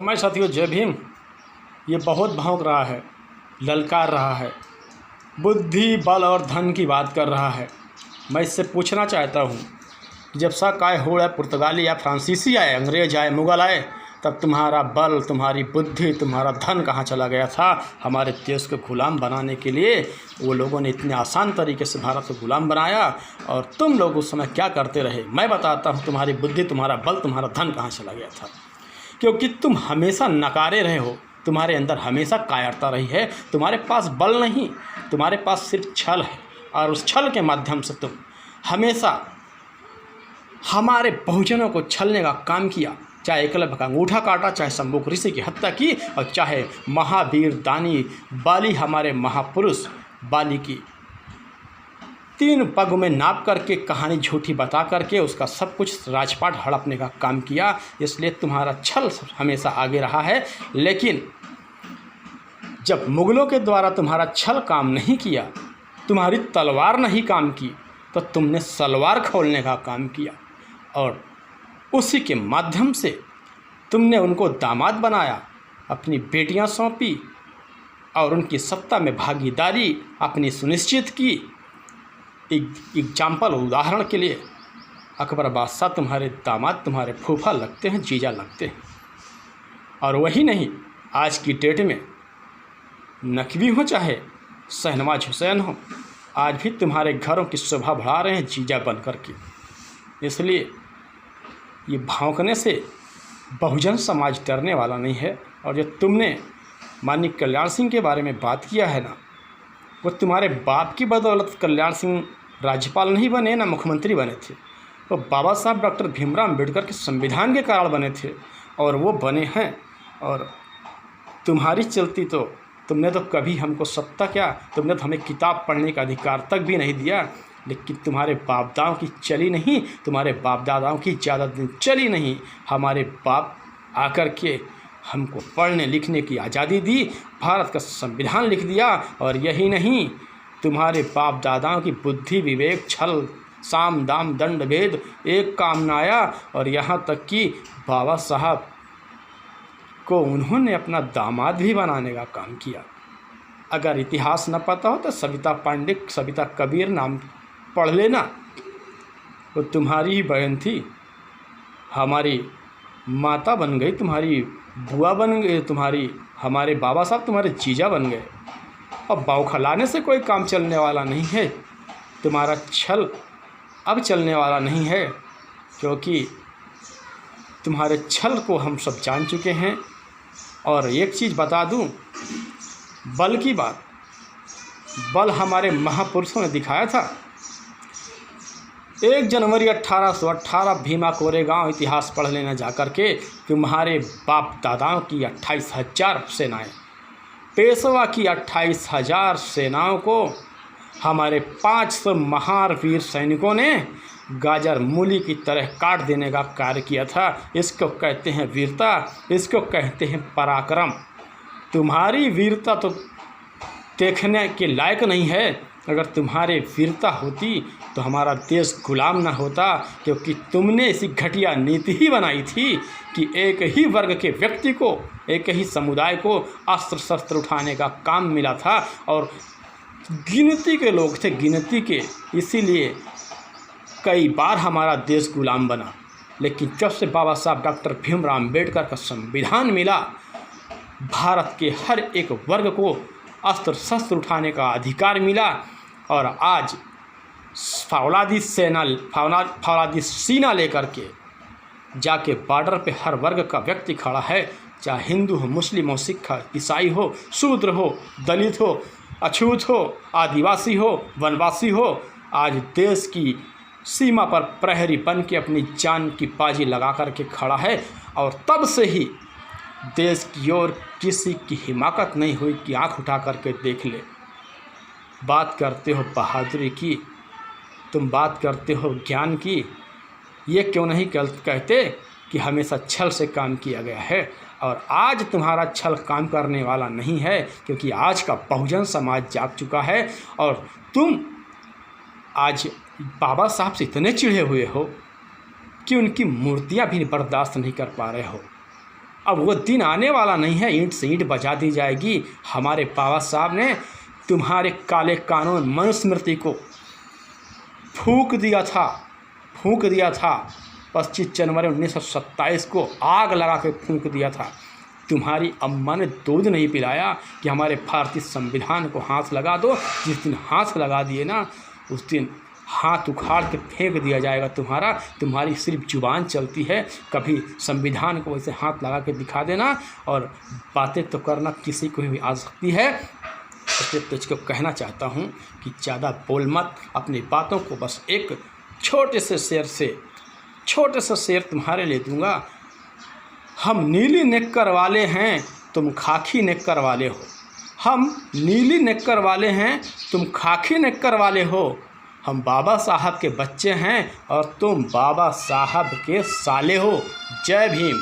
हमारे साथियों, जय भीम। ये बहुत भौंक रहा है, ललकार रहा है, बुद्धि बल और धन की बात कर रहा है। मैं इससे पूछना चाहता हूँ कि जब शक आए, होड़ आए, पुर्तगाली या फ्रांसीसी आए, अंग्रेज आए, मुग़ल आए, तब तुम्हारा बल, तुम्हारी बुद्धि, तुम्हारा धन कहाँ चला गया था? हमारे देश को गुलाम बनाने के लिए वो लोगों ने इतने आसान तरीके से भारत को गुलाम बनाया, और तुम लोग उस समय क्या करते रहे? मैं बताता हूँ, तुम्हारी बुद्धि, तुम्हारा बल, तुम्हारा धन कहाँ चला गया था। क्योंकि तुम हमेशा नकारे रहे हो, तुम्हारे अंदर हमेशा कायरता रही है। तुम्हारे पास बल नहीं, तुम्हारे पास सिर्फ छल है, और उस छल के माध्यम से तुम हमेशा हमारे बहुजनों को छलने का काम किया। चाहे एकलव्य का अंगूठा काटा, चाहे शंभुक ऋषि की हत्या की, और चाहे महावीर दानी बाली, हमारे महापुरुष बाली की 3 पग में नाप करके कहानी झूठी बता करके उसका सब कुछ राजपाट हड़पने का काम किया। इसलिए तुम्हारा छल हमेशा आगे रहा है। लेकिन जब मुग़लों के द्वारा तुम्हारा छल काम नहीं किया, तुम्हारी तलवार नहीं काम की, तो तुमने सलवार खोलने का काम किया, और उसी के माध्यम से तुमने उनको दामाद बनाया, अपनी बेटियां सौंपी, और उनकी सत्ता में भागीदारी अपनी सुनिश्चित की। एग्जाम्पल, उदाहरण के लिए, अकबर बादशाह तुम्हारे दामाद, तुम्हारे फूफा लगते हैं, जीजा लगते हैं। और वही नहीं, आज की डेट में नकवी हो चाहे शहनवाज हुसैन हो, आज भी तुम्हारे घरों की शोभा बढ़ा रहे हैं जीजा बन कर के। इसलिए ये भौंकने से बहुजन समाज डरने वाला नहीं है। और जो तुमने माननीय कल्याण सिंह के बारे में बात किया है ना, वो तुम्हारे बाप की बदौलत कल्याण सिंह राज्यपाल नहीं बने, ना मुख्यमंत्री बने थे। वो बाबा साहब डॉक्टर भीमराव अम्बेडकर के संविधान के कारण बने थे, और वो बने हैं। और तुम्हारी चलती तो तुमने तो कभी हमको सत्ता क्या, तुमने तो हमें किताब पढ़ने का अधिकार तक भी नहीं दिया। लेकिन तुम्हारे बाप दादाओं की चली नहीं, तुम्हारे बाप दादाओं की ज़्यादा दिन चली नहीं। हमारे बाप आकर के हमको पढ़ने लिखने की आज़ादी दी, भारत का संविधान लिख दिया। और यही नहीं, तुम्हारे बाप दादाओं की बुद्धि, विवेक, छल, साम दाम दंड भेद एक काम न आया। और यहाँ तक कि बाबा साहब को उन्होंने अपना दामाद भी बनाने का काम किया। अगर इतिहास न पता हो तो सविता पांडिक, सविता कबीर नाम पढ़ लेना। वो तुम्हारी ही बहन थी, हमारी माता बन गई, तुम्हारी बुआ बन गई, तुम्हारी, हमारे बाबा साहब तुम्हारे जीजा बन गए। अब बौखलाने से कोई काम चलने वाला नहीं है। तुम्हारा छल अब चलने वाला नहीं है, क्योंकि तुम्हारे छल को हम सब जान चुके हैं। और एक चीज़ बता दूं, बल की बात, बल हमारे महापुरुषों ने दिखाया था। 1 जनवरी 1818 भीमा कोरेगांव इतिहास पढ़ लेना जा कर के। तुम्हारे बाप दादाओं की 28,000 सेनाएं, पेशवा की 28,000 सेनाओं को हमारे 500 महान वीर सैनिकों ने गाजर मूली की तरह काट देने का कार्य किया था। इसको कहते हैं वीरता, इसको कहते हैं पराक्रम। तुम्हारी वीरता तो देखने के लायक नहीं है। अगर तुम्हारे वीरता होती तो हमारा देश गुलाम ना होता, क्योंकि तुमने ऐसी घटिया नीति ही बनाई थी कि एक ही वर्ग के व्यक्ति को, एक ही समुदाय को अस्त्र शस्त्र उठाने का काम मिला था। और गिनती के लोग थे, गिनती के, इसीलिए कई बार हमारा देश गुलाम बना। लेकिन जब से बाबा साहब डॉक्टर भीमराव अम्बेडकर का संविधान मिला, भारत के हर एक वर्ग को अस्त्र शस्त्र उठाने का अधिकार मिला। और आज फौलादी सीना लेकर के जाके बॉर्डर पे हर वर्ग का व्यक्ति खड़ा है, चाहे हिंदू हो, मुस्लिम हो, सिख हो, ईसाई हो, शूद्र हो, दलित हो, अछूत हो, आदिवासी हो, वनवासी हो। आज देश की सीमा पर प्रहरी बन के अपनी जान की बाजी लगा कर के खड़ा है। और तब से ही देश की ओर किसी की हिमाकत नहीं हुई कि आंख उठा करके देख ले। बात करते हो बहादुरी की, तुम बात करते हो ज्ञान की, ये क्यों नहीं कहते कि हमेशा छल से काम किया गया है। और आज तुम्हारा छल काम करने वाला नहीं है, क्योंकि आज का बहुजन समाज जाग चुका है। और तुम आज बाबा साहब से इतने चिढ़े हुए हो कि उनकी मूर्तियां भी बर्दाश्त नहीं कर पा रहे हो। अब वो दिन आने वाला नहीं है, ईंट से ईंट बजा दी जाएगी। हमारे बाबा साहब ने तुम्हारे काले कानून मनुस्मृति को फूंक दिया था 25 जनवरी 1927 को आग लगा के फूंक दिया था। तुम्हारी अम्मा ने दूध नहीं पिलाया कि हमारे भारतीय संविधान को हाथ लगा दो। जिस दिन हाथ लगा दिए ना, उस दिन हाथ उखाड़ के फेंक दिया जाएगा तुम्हारी सिर्फ जुबान चलती है। कभी संविधान को वैसे हाथ लगा के दिखा देना, और बातें तो करना किसी को भी आ सकती है। इसलिए तुझको कहना चाहता हूँ कि ज़्यादा बोल मत, अपनी बातों को बस एक छोटे से शेर तुम्हारे लिए दूंगा। हम नीली नेक्कर वाले हैं, तुम खाकी नेक्कर वाले हो। हम नीली नेक्कर वाले हैं, तुम खाकी नेक्कर वाले हो। हम बाबा साहब के बच्चे हैं और तुम बाबा साहब के साले हो। जय भीम।